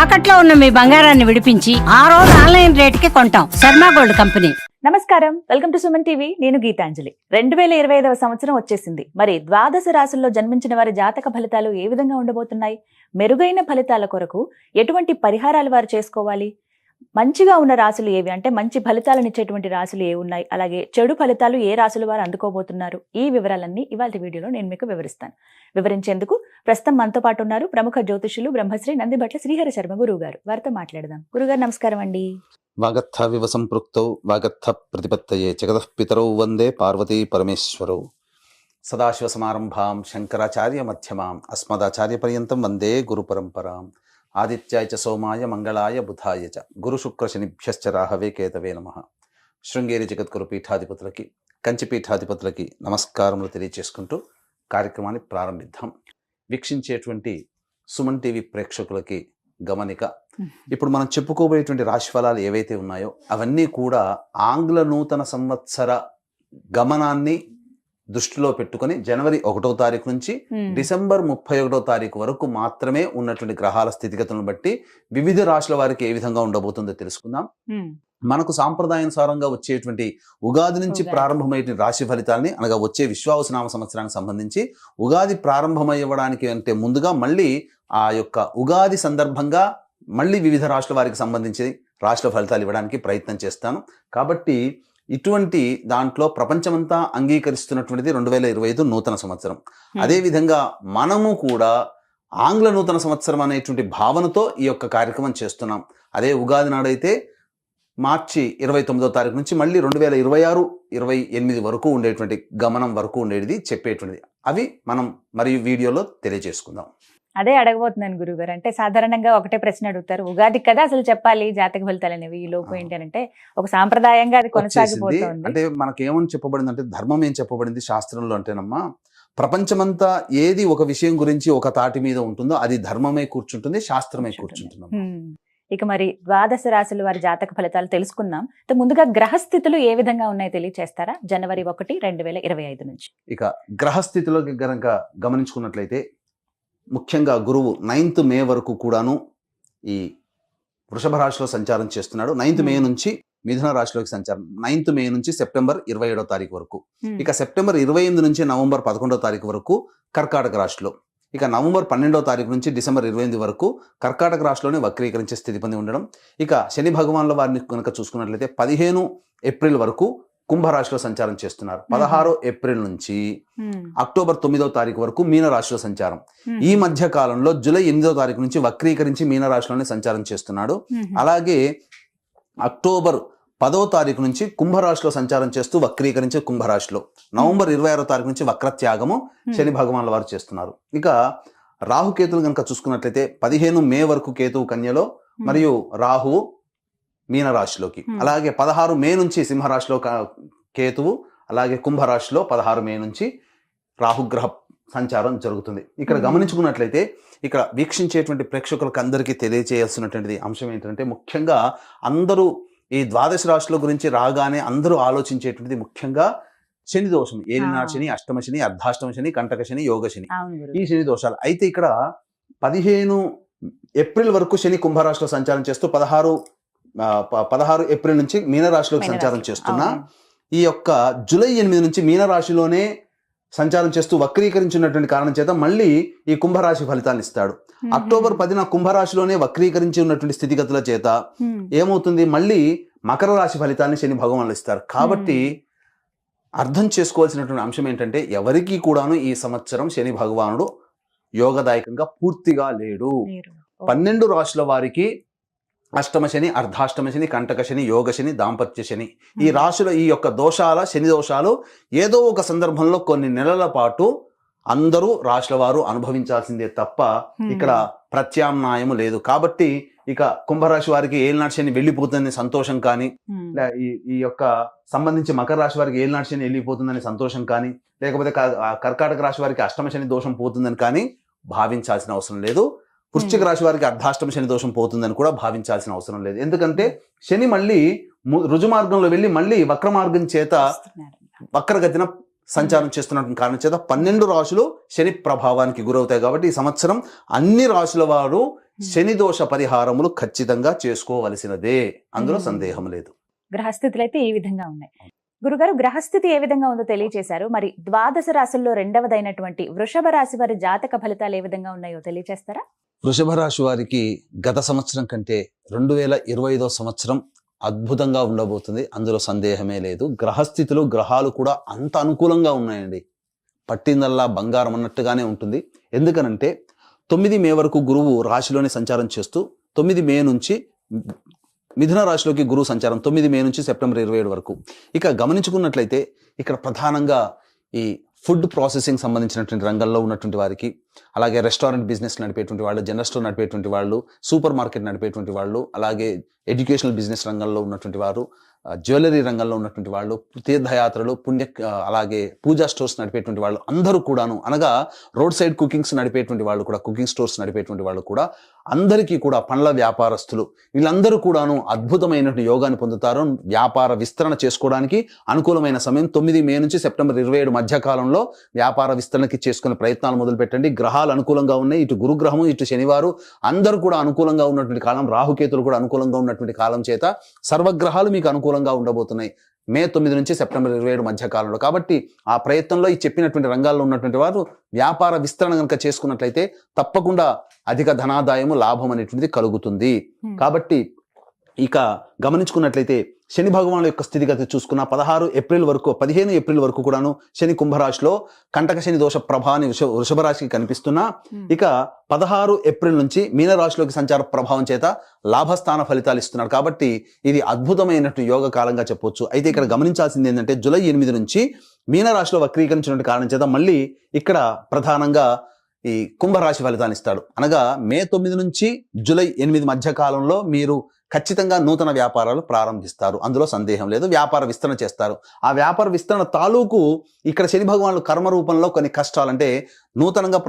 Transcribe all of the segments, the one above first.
తాకట్లో ఉన్న మీ బంగారాన్ని విడిపించి ఆ రోజు ఆన్లైన్ రేటుకి కొంటాం. Sharma gold company. నమస్కారం, వెల్కమ్ టు సుమన్ టీవీ. నేను గీతాంజలి. 2025వ సంవత్సరం వచ్చేసింది. మరి ద్వాదశ రాశుల్లో జన్మించిన వారి జాతక ఫలితాలు ఏ విధంగా ఉండబోతున్నాయి? మెరుగైన ఫలితాల కొరకు ఎటువంటి పరిహారాలు వారు చేసుకోవాలి? మంచిగా ఉన్న రాశులు ఏవి, అంటే మంచి ఫలితాలను ఇచ్చేటువంటి రాశులు ఏ ఉన్నాయి, అలాగే చెడు ఫలితాలు ఏ రాశుల వారు అందుకోబోతున్నారు, ఈ వివరాలన్నీ ఇవాళ వీడియోలో నేను మీకు వివరిస్తాను. వివరించేందుకు ప్రస్తుతం మనతో పాటు ఉన్నారు ప్రముఖ జ్యోతిషులు బ్రహ్మశ్రీ నందిబట్ల శ్రీహరి శర్మ గురువు గారు. వారితో మాట్లాడదాం. గురుగారు నమస్కారం అండి. వాగర్థ వివ సంపృక్తౌ వాగర్థ ప్రతిపత్తయే జగతః పితరౌ వందే పార్వతీ పరమేశ్వరౌ. సదాశివ సమారంభాం శంకరాచార్య మధ్యమాం అస్మదాచార్య పర్యంతం వందే గురు పరంపరాం. ఆదిత్యాయ చ సోమాయ మంగళాయ బుధాయ చ గురు శుక్ర శనిభ్యశ్చ రాహవే కేతవే నమః. శృంగేరి జగద్గురు పీఠాధిపతులకి, కంచి పీఠాధిపతులకి నమస్కారములు తెలియజేసుకుంటూ కార్యక్రమాన్ని ప్రారంభిద్దాం. వీక్షించేటువంటి సుమన్ టీవీ ప్రేక్షకులకి గమనిక, ఇప్పుడు మనం చెప్పుకోబోయేటువంటి రాశి ఫలాలు ఏవైతే ఉన్నాయో అవన్నీ కూడా ఆంగ్ల నూతన సంవత్సర గమనాన్ని దృష్టిలో పెట్టుకొని జనవరి 1వ తారీఖు నుంచి డిసెంబర్ 31వ తారీఖు వరకు మాత్రమే ఉన్నటువంటి గ్రహాల స్థితిగతులను బట్టి వివిధ రాశుల వారికి ఏ విధంగా ఉండబోతుందో తెలుసుకుందాం. మనకు సాంప్రదాయానుసారంగా వచ్చేటువంటి ఉగాది నుంచి ప్రారంభమయ్యే రాశి ఫలితాలని, అనగా వచ్చే విశ్వావసునామ సంవత్సరానికి సంబంధించి ఉగాది ప్రారంభమయ్యడానికి అంటే ముందుగా మళ్ళీ ఆ యొక్క ఉగాది సందర్భంగా మళ్ళీ వివిధ రాశుల వారికి సంబంధించి రాశుల ఫలితాలు ఇవ్వడానికి ప్రయత్నం చేస్తాను. కాబట్టి ఇటువంటి దాంట్లో ప్రపంచమంతా అంగీకరిస్తున్నటువంటిది 2025 నూతన సంవత్సరం. అదేవిధంగా మనము కూడా ఆంగ్ల నూతన సంవత్సరం అనేటువంటి భావనతో ఈ యొక్క కార్యక్రమం చేస్తున్నాం. అదే ఉగాది నాడైతే మార్చి 29వ తారీఖు నుంచి మళ్ళీ 2026-28 వరకు ఉండేటువంటి గమనం వరకు ఉండేది చెప్పేటువంటిది. అవి మనం మరియు వీడియోలో తెలియజేసుకుందాం. అదే అడగబోతున్నాను గురుగారు. అంటే సాధారణంగా ఒకటే ప్రశ్న అడుగుతారు, ఉగాది కదా అసలు చెప్పాలి జాతక ఫలితాలు అనేవి, ఈ లోపు ఏంటి అంటే ఒక సాంప్రదాయంగా అది కొనసాగిపోతుంది. అంటే మనకేమని చెప్పబడింది అంటే, ధర్మం ఏం చెప్పబడింది శాస్త్రంలో అంటేనమ్మా, ప్రపంచమంతా ఏది ఒక విషయం గురించి ఒక తాటి మీద ఉంటుందో అది ధర్మమే కూర్చుంటుంది, శాస్త్రమే కూర్చుంటుంది. ఇక మరి ద్వాదశ రాశుల వారి జాతక ఫలితాలు తెలుసుకుందాం. ముందుగా గ్రహస్థితులు ఏ విధంగా ఉన్నాయో తెలియచేస్తారా? జనవరి 1, 2025 నుంచి. ఇక గ్రహస్థితిలో గనక గమనించుకున్నట్లయితే ముఖ్యంగా గురువు 9th మే వరకు కూడాను ఈ వృషభ రాశిలో సంచారం చేస్తున్నాడు. 9th మే నుంచి మిథున రాశిలోకి సంచారం, 9th మే నుంచి సెప్టెంబర్ 27వ తారీఖు వరకు. ఇక సెప్టెంబర్ 28 నుంచి నవంబర్ 11వ తారీఖు వరకు కర్కాటక రాశిలో. ఇక నవంబర్ 12వ తారీఖు నుంచి డిసెంబర్ 28 వరకు కర్కాటక రాశిలోనే వక్రీకరించే స్థితి పొంది ఉండడం. ఇక శని భగవాన్ల వారిని కనుక చూసుకున్నట్లయితే 15 ఏప్రిల్ వరకు కుంభరాశిలో సంచారం చేస్తున్నారు. 16 ఏప్రిల్ నుంచి అక్టోబర్ 9వ తారీఖు వరకు మీనరాశిలో సంచారం. ఈ మధ్య కాలంలో జూలై 8వ తారీఖు నుంచి వక్రీకరించి మీనరాశిలోనే సంచారం చేస్తున్నాడు. అలాగే అక్టోబర్ 10వ తారీఖు నుంచి కుంభరాశిలో సంచారం చేస్తూ వక్రీకరించి కుంభరాశిలో, నవంబర్ 26వ తారీఖు నుంచి వక్రత్యాగము శని భగవాన్ల వారు చేస్తున్నారు. ఇక రాహుకేతులు కనుక చూసుకున్నట్లయితే 15 మే వరకు కేతువు కన్యలో మరియు రాహువు మీనరాశిలోకి, అలాగే 16 మే నుంచి సింహరాశిలో కేతువు, అలాగే కుంభరాశిలో 16 మే నుంచి రాహుగ్రహ సంచారం జరుగుతుంది. ఇక్కడ గమనించుకున్నట్లయితే ఇక్కడ వీక్షించేటువంటి ప్రేక్షకులకు అందరికీ తెలియజేయాల్సినటువంటి అంశం ఏంటంటే, ముఖ్యంగా అందరూ ఈ ద్వాదశ రాశుల గురించి రాగానే అందరూ ఆలోచించేటువంటిది ముఖ్యంగా శని దోషం, ఏలినాడు శని, అష్టమ శని, అర్ధాష్టమ శని, కంటక శని, యోగ శని, ఈ శని దోషాలు. అయితే ఇక్కడ 15 ఏప్రిల్ వరకు శని కుంభరాశిలో సంచారం చేస్తూ 16 ఏప్రిల్ నుంచి మీనరాశిలోకి సంచారం చేస్తున్నా, ఈ యొక్క జూలై 8 నుంచి మీనరాశిలోనే సంచారం చేస్తూ వక్రీకరించినటువంటి కారణం చేత మళ్ళీ ఈ కుంభరాశి ఫలితాన్ని ఇస్తాడు. అక్టోబర్ 10న కుంభరాశిలోనే వక్రీకరించి ఉన్నటువంటి స్థితిగతుల చేత ఏమవుతుంది, మళ్ళీ మకర రాశి ఫలితాన్ని శని భగవానులు ఇస్తారు. కాబట్టి అర్థం చేసుకోవాల్సినటువంటి అంశం ఏంటంటే, ఎవరికి కూడాను ఈ సంవత్సరం శని భగవానుడు యోగదాయకంగా పూర్తిగా లేడు. 12 రాశుల వారికి అష్టమ శని, అర్ధాష్టమ శని, కంటక శని, యోగ శని, దాంపత్య శని, ఈ రాశుల ఈ యొక్క శని దోషాలు ఏదో ఒక సందర్భంలో కొన్ని నెలల పాటు అందరూ రాశుల వారు అనుభవించాల్సిందే తప్ప ఇక్కడ ప్రత్యామ్నాయము లేదు. కాబట్టి ఇక కుంభరాశి వారికి ఏలినాటి శని వెళ్ళిపోతుందని సంతోషం కానీ, ఈ యొక్క సంబంధించి మకర రాశి వారికి ఏలినాటి శని వెళ్ళిపోతుందని సంతోషం కానీ, లేకపోతే కర్కాటక రాశి వారికి అష్టమ శని దోషం పోతుందని కానీ భావించాల్సిన అవసరం లేదు. వృశ్చిక రాశి వారికి అర్ధాష్టమ శని దోషం పోతుందని కూడా భావించాల్సిన అవసరం లేదు. ఎందుకంటే శని మళ్ళీ రుజు మార్గంలో వెళ్ళి మళ్ళీ వక్ర మార్గం చేత వక్రగతిన సంచారం చేస్తున్నటువంటి కారణం చేత 12 రాశులు శని ప్రభావానికి గురవుతాయి. కాబట్టి ఈ సంవత్సరం అన్ని రాశుల వారు శని దోష పరిహారములు ఖచ్చితంగా చేసుకోవలసినదే, అందులో సందేహం లేదు. గ్రహస్థితులు అయితే ఈ విధంగా ఉన్నాయి. గురుగారు, గ్రహస్థితి ఏ విధంగా ఉందో తెలియజేశారు. మరి ద్వాదశ రాశుల్లో రెండవదైనటువంటి వృషభ రాశి వారి జాతక ఫలితాలు ఏ విధంగా ఉన్నాయో తెలియజేస్తారా? వృషభ రాశి వారికి గత సంవత్సరం కంటే 2025 సంవత్సరం అద్భుతంగా ఉండబోతుంది, అందులో సందేహమే లేదు. గ్రహస్థితులు గ్రహాలు కూడా అంత అనుకూలంగా ఉన్నాయండి. పట్టిందల్లా బంగారం అన్నట్టుగానే ఉంటుంది. ఎందుకనంటే 9 మే వరకు గురువు రాశిలోనే సంచారం చేస్తూ 9 మే నుంచి మిథున రాశిలోకి గురువు సంచారం 9 మే నుంచి సెప్టెంబర్ 27 వరకు. ఇక గమనించుకున్నట్లయితే ఇక్కడ ప్రధానంగా ఈ ఫుడ్ ప్రాసెసింగ్ సంబంధించినటువంటి రంగంలో ఉన్నటువంటి వారికి, అలాగే రెస్టారెంట్ బిజినెస్ నడిపేటువంటి వాళ్ళు, జనరల్ స్టోర్ నడిపేటువంటి వాళ్ళు, సూపర్ మార్కెట్ నడిపేటువంటి వాళ్ళు, అలాగే ఎడ్యుకేషనల్ బిజినెస్ రంగంలో ఉన్నటువంటి వారు, జ్యువెలరీ రంగంలో ఉన్నటువంటి వాళ్ళు, తీర్థయాత్రలు, అలాగే పూజా స్టోర్స్ నడిపేటువంటి వాళ్ళు అందరూ కూడాను, అనగా రోడ్ సైడ్ కుకింగ్స్ నడిపేటువంటి వాళ్ళు కూడా, కుకింగ్ స్టోర్స్ నడిపేటువంటి వాళ్ళు కూడా, అందరికీ కూడా, పండ్ల వ్యాపారస్తులు వీళ్ళందరూ కూడాను అద్భుతమైనటువంటి యోగాన్ని పొందుతారు. వ్యాపార విస్తరణ చేసుకోవడానికి అనుకూలమైన సమయం 9 మే నుంచి సెప్టెంబర్ 27 మధ్య కాలంలో వ్యాపార విస్తరణకి చేసుకునే ప్రయత్నాలు మొదలు పెట్టండి. గ్రహాలు అనుకూలంగా ఉన్నాయి. ఇటు గురుగ్రహము, ఇటు శనివారు అందరూ కూడా అనుకూలంగా ఉన్నటువంటి కాలం, రాహుకేతులు కూడా అనుకూలంగా ఉన్నటువంటి కాలం చేత సర్వగ్రహాలు మీకు అనుకూలంగా ఉండబోతున్నాయి మే 9 నుంచి సెప్టెంబర్ 27 మధ్య కాలంలో. కాబట్టి ఆ ప్రయత్నంలో ఈ చెప్పినటువంటి రంగాల్లో ఉన్నటువంటి వారు వ్యాపార విస్తరణ కనుక చేసుకున్నట్లయితే తప్పకుండా అధిక ధనాదాయము, లాభం అనేటువంటిది కలుగుతుంది. కాబట్టి ఇక గమనించుకున్నట్లయితే శని భగవానుల యొక్క స్థితిగతి చూసుకున్న 15 ఏప్రిల్ వరకు కూడాను శని కుంభరాశిలో కంటక శని దోష ప్రభావాన్ని వృషభ రాశికి కనిపిస్తున్నా, ఇక 16 ఏప్రిల్ నుంచి మీనరాశిలోకి సంచార ప్రభావం చేత లాభస్థాన ఫలితాలు ఇస్తున్నారు. కాబట్టి ఇది అద్భుతమైనటువంటి యోగ కాలంగా చెప్పొచ్చు. అయితే ఇక్కడ గమనించాల్సింది ఏంటంటే జూలై 8 నుంచి మీనరాశిలో వక్రీకరించినటువంటి కారణం చేత మళ్ళీ ఇక్కడ ప్రధానంగా ఈ కుంభరాశి ఫలితాన్ని ఇస్తాడు. అనగా మే 9 నుంచి జూలై 8 మధ్య కాలంలో మీరు ఖచ్చితంగా నూతన వ్యాపారాలు ప్రారంభిస్తారు, అందులో సందేహం లేదు. వ్యాపార విస్తరణ చేస్తారు. ఆ వ్యాపార విస్తరణ తాలూకు ఇక్కడ శని భగవానులు కర్మ రూపంలో కొన్ని కష్టాలు, అంటే నూతనంగా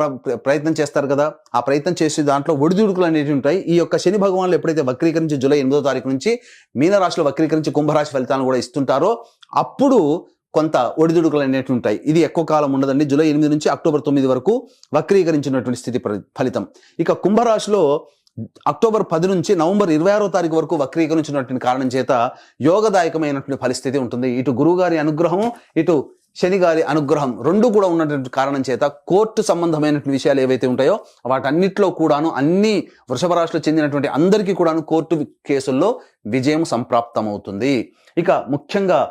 ప్రయత్నం చేస్తారు కదా, ఆ ప్రయత్నం చేసే దాంట్లో ఒడిదుడుకులు అనేవి ఉంటాయి. ఈ యొక్క శని భగవానులు ఎప్పుడైతే వక్రీకరించి జూలై 8వ తారీఖు నుంచి మీనరాశిలో వక్రీకరించి కుంభరాశి ఫలితాలను కూడా ఇస్తుంటారో అప్పుడు కొంత ఒడిదుడుకులు అనేవి ఉంటాయి. ఇది ఎక్కువ కాలం ఉండదండి. జూలై 8 నుంచి అక్టోబర్ 9 వరకు వక్రీకరించినటువంటి స్థితి ఫలితం. ఇక కుంభరాశిలో అక్టోబర్ 10 నుంచి నవంబర్ 26వ తారీఖు వరకు వక్రీకరించినటువంటి కారణం చేత యోగదాయకమైనటువంటి పరిస్థితి ఉంటుంది. ఇటు గురువు గారి అనుగ్రహం, ఇటు శని గారి అనుగ్రహం రెండు కూడా ఉన్నటువంటి కారణం చేత కోర్టు సంబంధమైనటువంటి విషయాలు ఏవైతే ఉంటాయో వాటన్నిటిలో కూడాను అన్ని వృషభ రాశిలో చెందినటువంటి అందరికీ కూడాను కోర్టు కేసుల్లో విజయం సంప్రాప్తమవుతుంది. ఇక ముఖ్యంగా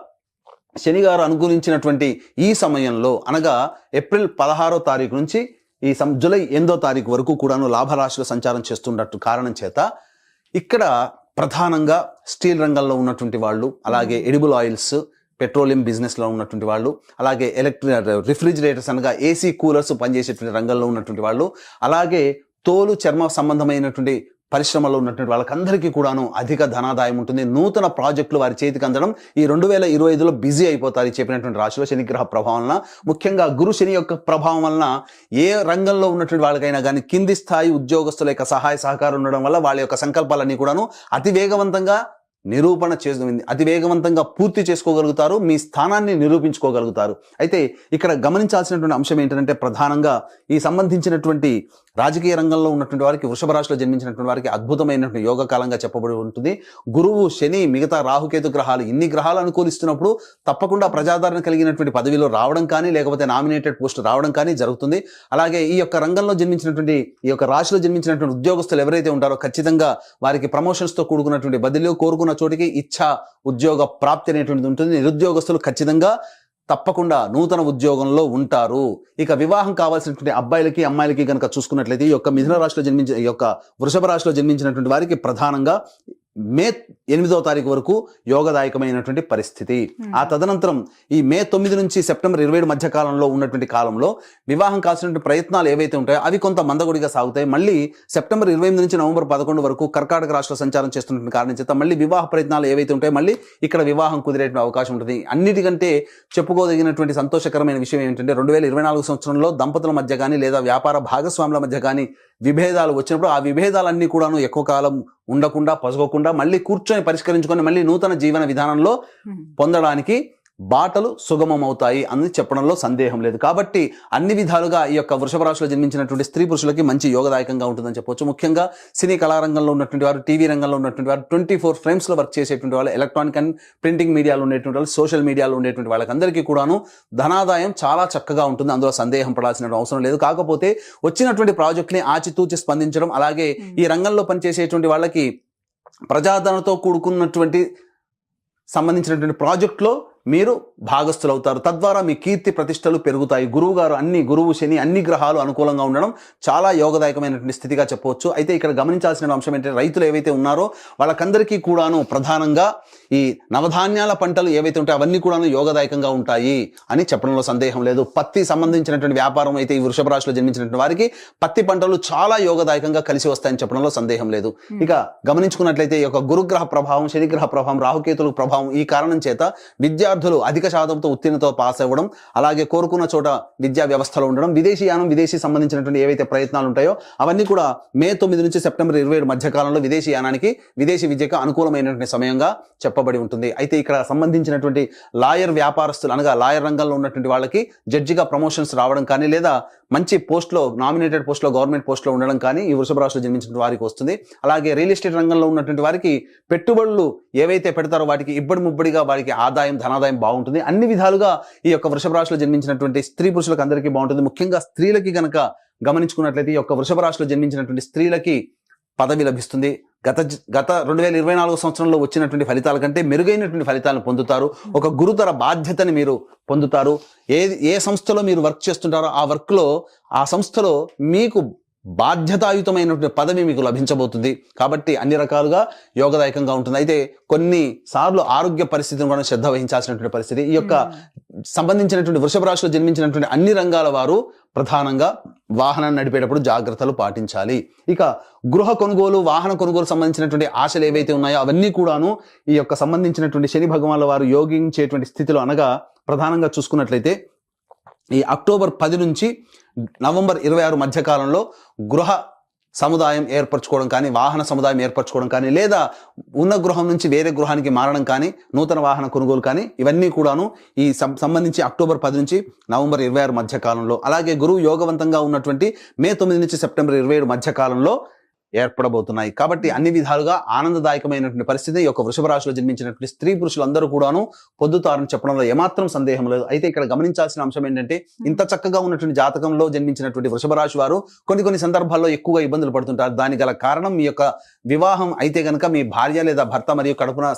శని గారు అనుకూలించినటువంటి ఈ సమయంలో, అనగా ఏప్రిల్ 16వ తారీఖు నుంచి ఈ జూలై 8వ తారీఖు వరకు కూడాను లాభరాశిలో సంచారం చేస్తున్నట్టు కారణం చేత ఇక్కడ ప్రధానంగా స్టీల్ రంగంలో ఉన్నటువంటి వాళ్ళు, అలాగే ఎడిబుల్ ఆయిల్స్, పెట్రోలియం బిజినెస్లో ఉన్నటువంటి వాళ్ళు, అలాగే రిఫ్రిజిరేటర్స్ అనగా ఏసీ కూలర్స్ పనిచేసేటువంటి రంగంలో ఉన్నటువంటి వాళ్ళు, అలాగే తోలు చర్మ సంబంధమైనటువంటి పరిశ్రమలో ఉన్నటువంటి వాళ్ళకందరికీ కూడాను అధిక ధనాదాయం ఉంటుంది. నూతన ప్రాజెక్టులు వారి చేతికి అందడం ఈ 2025లో బిజీ అయిపోతారు. చెప్పినటువంటి రాశిలో శనిగ్రహ ప్రభావం వలన, ముఖ్యంగా గురు శని యొక్క ప్రభావం వలన ఏ రంగంలో ఉన్నటువంటి వాళ్ళకైనా కానీ కింది స్థాయి ఉద్యోగస్తుల యొక్క సహాయ సహకారం ఉండడం వల్ల వాళ్ళ యొక్క సంకల్పాలన్నీ కూడాను అతి వేగవంతంగా అతి వేగవంతంగా పూర్తి చేసుకోగలుగుతారు, మీ స్థానాన్ని నిరూపించుకోగలుగుతారు. అయితే ఇక్కడ గమనించాల్సినటువంటి అంశం ఏంటంటే ప్రధానంగా ఈ సంబంధించినటువంటి రాజకీయ రంగంలో ఉన్నటువంటి వారికి, వృషభ రాశిలో జన్మించినటువంటి వారికి అద్భుతమైనటువంటి యోగ కాలంగా చెప్పబడి ఉంటుంది. గురువు, శని, మిగతా రాహుకేతు గ్రహాలు ఇన్ని గ్రహాలు అనుకూలిస్తున్నప్పుడు తప్పకుండా ప్రజాదరణ కలిగినటువంటి పదవిలో రావడం కానీ, లేకపోతే నామినేటెడ్ పోస్ట్ రావడం కానీ జరుగుతుంది. అలాగే ఈ యొక్క రంగంలో జన్మించినటువంటి, ఈ యొక్క రాశిలో జన్మించినటువంటి ఉద్యోగస్తులు ఎవరైతే ఉంటారో ఖచ్చితంగా వారికి ప్రమోషన్స్తో కూడుకున్నటువంటి బదిలీలో కోరుకున్న చోటికి ఇచ్చా ఉద్యోగ ప్రాప్తి అనేటువంటిది ఉంటుంది. నిరుద్యోగస్తులు ఖచ్చితంగా తప్పకుండా నూతన ఉద్యోగంలో ఉంటారు. ఇక వివాహం కావాల్సినటువంటి అబ్బాయిలకి, అమ్మాయిలకి కనుక చూసుకున్నట్లయితే ఈ యొక్క మిథున రాశిలో జన్మించిన, ఈ యొక్క వృషభ రాశిలో జన్మించినటువంటి వారికి ప్రధానంగా మే 8వ తారీఖు వరకు యోగదాయకమైనటువంటి పరిస్థితి. ఆ తదనంతరం ఈ మే 9 నుంచి సెప్టెంబర్ 27 మధ్య కాలంలో ఉన్నటువంటి కాలంలో వివాహం కావాల్సినటువంటి ప్రయత్నాలు ఏవైతే ఉంటాయో అవి కొంత మందకొడిగా సాగుతాయి. మళ్ళీ సెప్టెంబర్ 28 నుంచి నవంబర్ 11 వరకు కర్కాటక రాశిలో సంచారం చేస్తున్నటువంటి కారణం చేత మళ్ళీ వివాహ ప్రయత్నాలు ఏవైతే ఉంటాయో మళ్ళీ ఇక్కడ వివాహం కుదిరేటువంటి అవకాశం ఉంటుంది. అన్నిటికంటే చెప్పుకోదగినటువంటి సంతోషకరమైన విషయం ఏంటంటే 2024 సంవత్సరంలో దంపతుల మధ్య కానీ లేదా వ్యాపార భాగస్వాముల మధ్య కానీ విభేదాలు వచ్చినప్పుడు ఆ విభేదాలన్నీ కూడాను ఎక్కువ కాలం ఉండకుండా, పొసగకుండా మళ్ళీ కూర్చొని పరిష్కరించుకొని మళ్ళీ నూతన జీవన విధానంలో పొందడానికి బాటలు సుగమమవుతాయి అని చెప్పడంలో సందేహం లేదు. కాబట్టి అన్ని విధాలుగా ఈ యొక్క వృషభ రాశిలో జన్మించినటువంటి స్త్రీ పురుషులకి మంచి యోగదాయకంగా ఉంటుందని చెప్పొచ్చు. ముఖ్యంగా సినీ కళారంగంలో ఉన్నటువంటి వారు, టీవీ రంగంలో ఉన్నటువంటి వారు, 24 ఫ్రేమ్స్లో వర్క్ చేసేటువంటి వాళ్ళు, ఎలక్ట్రానిక్ అండ్ ప్రింటింగ్ మీడియాలో ఉండేటువంటి వాళ్ళు, సోషల్ మీడియాలో ఉండేటువంటి వాళ్ళకందరికీ కూడాను ధనాదాయం చాలా చక్కగా ఉంటుంది. అందులో సందేహం పడాల్సిన అవసరం లేదు. కాకపోతే వచ్చినటువంటి ప్రాజెక్ట్ని ఆచితూచి స్పందించడం, అలాగే ఈ రంగంలో పనిచేసేటువంటి వాళ్ళకి ప్రజాదరణతో కూడుకున్నటువంటి సంబంధించినటువంటి ప్రాజెక్టులో మీరు భాగస్థులు అవుతారు. తద్వారా మీ కీర్తి ప్రతిష్టలు పెరుగుతాయి. గురువు శని అన్ని గ్రహాలు అనుకూలంగా ఉండడం చాలా యోగదాయకమైనటువంటి స్థితిగా చెప్పవచ్చు. అయితే ఇక్కడ గమనించాల్సిన అంశం ఏంటంటే రైతులు ఏవైతే ఉన్నారో వాళ్ళకందరికీ కూడాను ప్రధానంగా ఈ నవధాన్యాల పంటలు ఏవైతే ఉంటాయో అవన్నీ కూడాను యోగదాయకంగా ఉంటాయి అని చెప్పడంలో సందేహం లేదు. పత్తి సంబంధించినటువంటి వ్యాపారం అయితే ఈ వృషభ రాశిలో జన్మించినటువంటి వారికి పత్తి పంటలు చాలా యోగదాయకంగా కలిసి వస్తాయని చెప్పడంలో సందేహం లేదు. ఇక గమనించుకున్నట్లయితే ఈ యొక్క గురుగ్రహ ప్రభావం, శనిగ్రహ ప్రభావం, రాహుకేతుల ప్రభావం ఈ కారణం చేత విద్యార్థులు అధిక శాతంతో ఉత్తీర్ణతో పాస్ అవ్వడం, అలాగే కోరుకున్న చోట విద్యా వ్యవస్థలో ఉండడం, విదేశీయానం, విదేశీ సంబంధించినటువంటి ఏవైతే ప్రయత్నాలు ఉంటాయో అవన్నీ కూడా మే 9 నుంచి సెప్టెంబర్ 27 మధ్య కాలంలో విదేశీయానానికి, విదేశీ విద్యకు అనుకూలమైనటువంటి సమయంగా చెప్పబడి ఉంటుంది. అయితే ఇక్కడ సంబంధించినటువంటి లాయర్ వ్యాపారస్తులు అనగా లాయర్ రంగంలో ఉన్నటువంటి వాళ్ళకి జడ్జిగా ప్రమోషన్స్ రావడం కానీ, లేదా మంచి పోస్ట్లో, నామినేటెడ్ పోస్ట్లో, గవర్నమెంట్ పోస్ట్లో ఉండడం కానీ ఈ వృషభ రాశిలో జన్మించిన వారికి వస్తుంది. అలాగే రియల్ ఎస్టేట్ రంగంలో ఉన్నటువంటి వారికి పెట్టుబడులు ఏవైతే పెడతారో వాటికి ఇబ్బడి ముబ్బడిగా వారికి ధనాదాయం బాగుంటుంది. అన్ని విధాలుగా ఈ యొక్క వృషభ రాశిలో జన్మించినటువంటి స్త్రీ పురుషులకు అందరికీ బాగుంటుంది. ముఖ్యంగా స్త్రీలకి గనక గమనించుకున్నట్లయితే ఈ యొక్క వృషభ రాశిలో జన్మించినటువంటి స్త్రీలకి పదవి లభిస్తుంది. గత 2024 సంవత్సరంలో వచ్చినటువంటి ఫలితాల కంటే మెరుగైనటువంటి ఫలితాలను పొందుతారు. ఒక గురుతర బాధ్యతని మీరు పొందుతారు. ఏ సంస్థలో మీరు వర్క్ చేస్తుంటారో ఆ వర్క్లో, ఆ సంస్థలో మీకు బాధ్యతాయుతమైనటువంటి పదవి మీకు లభించబోతుంది. కాబట్టి అన్ని రకాలుగా యోగదాయకంగా ఉంటుంది. అయితే కొన్నిసార్లు ఆరోగ్య పరిస్థితిని కూడా శ్రద్ధ వహించాల్సినటువంటి పరిస్థితి. ఈ యొక్క సంబంధించినటువంటి వృషభ రాశిలో జన్మించినటువంటి అన్ని రంగాల వారు ప్రధానంగా వాహనాన్ని నడిపేటప్పుడు జాగ్రత్తలు పాటించాలి. ఇక గృహ కొనుగోలు, వాహన కొనుగోలు సంబంధించినటువంటి ఆశలు ఏవైతే ఉన్నాయో అవన్నీ కూడాను ఈ యొక్క సంబంధించినటువంటి శని భగవానుల వారు యోగించేటువంటి స్థితిలో, అనగా ప్రధానంగా చూసుకున్నట్లయితే ఈ అక్టోబర్ 10 నుంచి నవంబర్ 26 మధ్య కాలంలో గృహ సముదాయం ఏర్పరచుకోవడం కానీ, వాహన సముదాయం ఏర్పరచుకోవడం కానీ, లేదా ఉన్న గృహం నుంచి వేరే గృహానికి మారడం కానీ, నూతన వాహన కొనుగోలు కానీ ఇవన్నీ కూడాను ఈ సంబంధించి అక్టోబర్ 10 నుంచి నవంబర్ 26 మధ్య కాలంలో, అలాగే గురువు యోగవంతంగా ఉన్నటువంటి మే 9 నుంచి సెప్టెంబర్ 27 మధ్య కాలంలో ఏర్పడబోతున్నాయి. కాబట్టి అన్ని విధాలుగా ఆనందదాయకమైనటువంటి పరిస్థితి ఈ యొక్క వృషభ రాశిలో జన్మించినటువంటి స్త్రీ పురుషులందరూ కూడాను పొందుతారని చెప్పడంలో ఏమాత్రం సందేహం లేదు. అయితే ఇక్కడ గమనించాల్సిన అంశం ఏంటంటే ఇంత చక్కగా ఉన్నటువంటి జాతకంలో జన్మించినటువంటి వృషభ రాశి వారు కొన్ని సందర్భాల్లో ఎక్కువగా ఇబ్బందులు పడుతుంటారు. దానికి గల కారణం మీ యొక్క వివాహం అయితే కనుక మీ భార్య లేదా భర్త మరియు కడుపున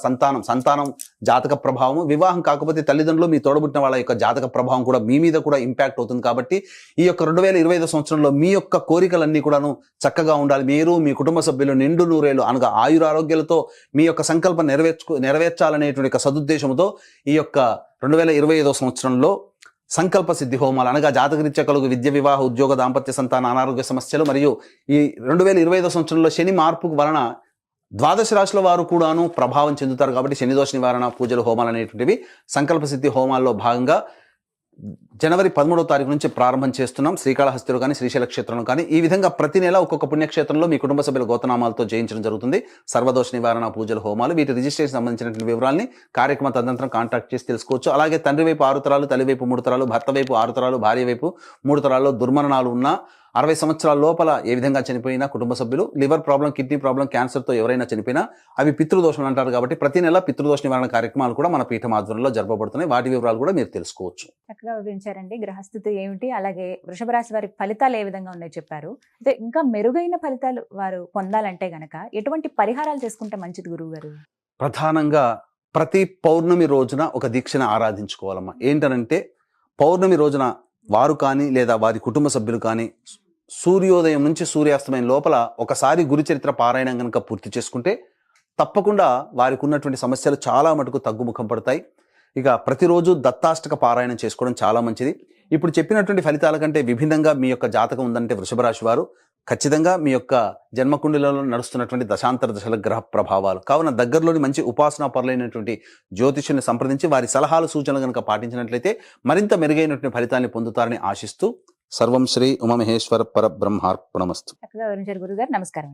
సంతానం జాతక ప్రభావం, వివాహం కాకపోతే తల్లిదండ్రులు, మీ తోడబుట్టిన వాళ్ళ యొక్క జాతక ప్రభావం కూడా మీ మీద కూడా ఇంపాక్ట్ అవుతుంది. కాబట్టి ఈ యొక్క 2025 సంవత్సరంలో మీ యొక్క కోరికలన్నీ కూడాను చక్కగా ఉండాలి. మీరు, మీ కుటుంబ సభ్యులు నిండు నూరేలు అనగా ఆయురారోగ్యాలతో మీ యొక్క సంకల్పం నెరవేర్చాలనేటువంటి ఒక సదుద్దేశంతో ఈ యొక్క 2025 సంవత్సరంలో సంకల్ప సిద్ధి హోమాలు అనగా జాతకరీత్యా కలుగు విద్య, వివాహ, ఉద్యోగ, దాంపత్య, సంతాన, అనారోగ్య సమస్యలు మరియు ఈ 2025 సంవత్సరంలో శని మార్పు వలన ద్వాదశ రాశుల వారు కూడాను ప్రభావం చెందుతారు. కాబట్టి శని దోష నివారణ పూజలు, హోమాలు అనేటువంటివి సంకల్ప సిద్ధి హోమాల్లో భాగంగా జనవరి 13వ తారీఖు నుంచి ప్రారంభం చేస్తున్నాం. శ్రీకాళహస్తిలో కానీ, శ్రీశైల క్షేత్రంలో కానీ ఈ విధంగా ప్రతి నెల ఒక్కొక్క పుణ్యక్షేత్రంలో మీ కుటుంబ సభ్యుల గోతనామాలతో చేయించడం జరుగుతుంది. సర్వదోష నివారణ పూజలు, హోమాలు, వీటి రిజిస్ట్రేషన్ సంబంధించినటువంటి వివరాలని కార్యక్రమ తదనంతరం కాంటాక్ట్ చేసి తెలుసుకోవచ్చు. అలాగే తండ్రి వైపు 6 తరాలు, తల్లి వైపు 3 తరాలు, భర్త వైపు 6 తరాలు, భార్య వైపు 3 తరాల్లో దుర్మరణాలు ఉన్న 60 సంవత్సరాల లోపల ఏ విధంగా చనిపోయినా కుటుంబ సభ్యులు, లివర్ ప్రాబ్లం, కిడ్నీ ప్రాబ్లం, క్యాన్సర్తో ఎవరైనా చనిపోయినా అవి పితృదోషం అంటారు. కాబట్టి ప్రతి నెల పితృదోష నివారణ కార్యక్రమాలు కూడా మన పీఠం ఆధ్వర్యంలో జరపబడుతున్నాయి. వాటి వివరాలు కూడా మీరు తెలుసుకోవచ్చు. చక్కగా వివరించారండి. గ్రహస్థితి ఏమిటి, అలాగే వృషభ రాశి వారి ఫలితాలు ఏ విధంగా ఉన్నాయో చెప్పారు. అయితే ఇంకా మెరుగైన ఫలితాలు వారు పొందాలంటే గనక ఎటువంటి పరిహారాలు చేసుకుంటే మంచిది గురువు గారు? ప్రధానంగా ప్రతి పౌర్ణమి రోజున ఒక దీక్షను ఆరాధించుకోవాలమ్మా. ఏంటనంటే పౌర్ణమి రోజున వారు కానీ లేదా వారి కుటుంబ సభ్యులు కానీ సూర్యోదయం నుంచి సూర్యాస్తమయం లోపల ఒకసారి గురుచరిత్ర పారాయణం కనుక పూర్తి చేసుకుంటే తప్పకుండా వారికి ఉన్నటువంటి సమస్యలు చాలా మటుకు తగ్గుముఖం పడతాయి. ఇక ప్రతిరోజు దత్తాష్టక పారాయణం చేసుకోవడం చాలా మంచిది. ఇప్పుడు చెప్పినటువంటి ఫలితాల కంటే విభిన్నంగా మీ యొక్క జాతకం ఉందంటే వృషభ రాశి వారు ఖచ్చితంగా మీ యొక్క జన్మకుండలిలో నడుస్తున్నటువంటి దశాంతర దశల గ్రహ ప్రభావాలు కావున దగ్గరలోని మంచి ఉపాసనా పరులైనటువంటి జ్యోతిష్యుని సంప్రదించి వారి సలహాలు, సూచనలు కనుక పాటించినట్లయితే మరింత మెరుగైనటువంటి ఫలితాన్ని పొందుతారని ఆశిస్తూ సర్వం శ్రీ ఉమామహేశ్వర పరబ్రహ్మార్పణమస్తు. చక్కగా వివరించారు గురుగారు. నమస్కారం.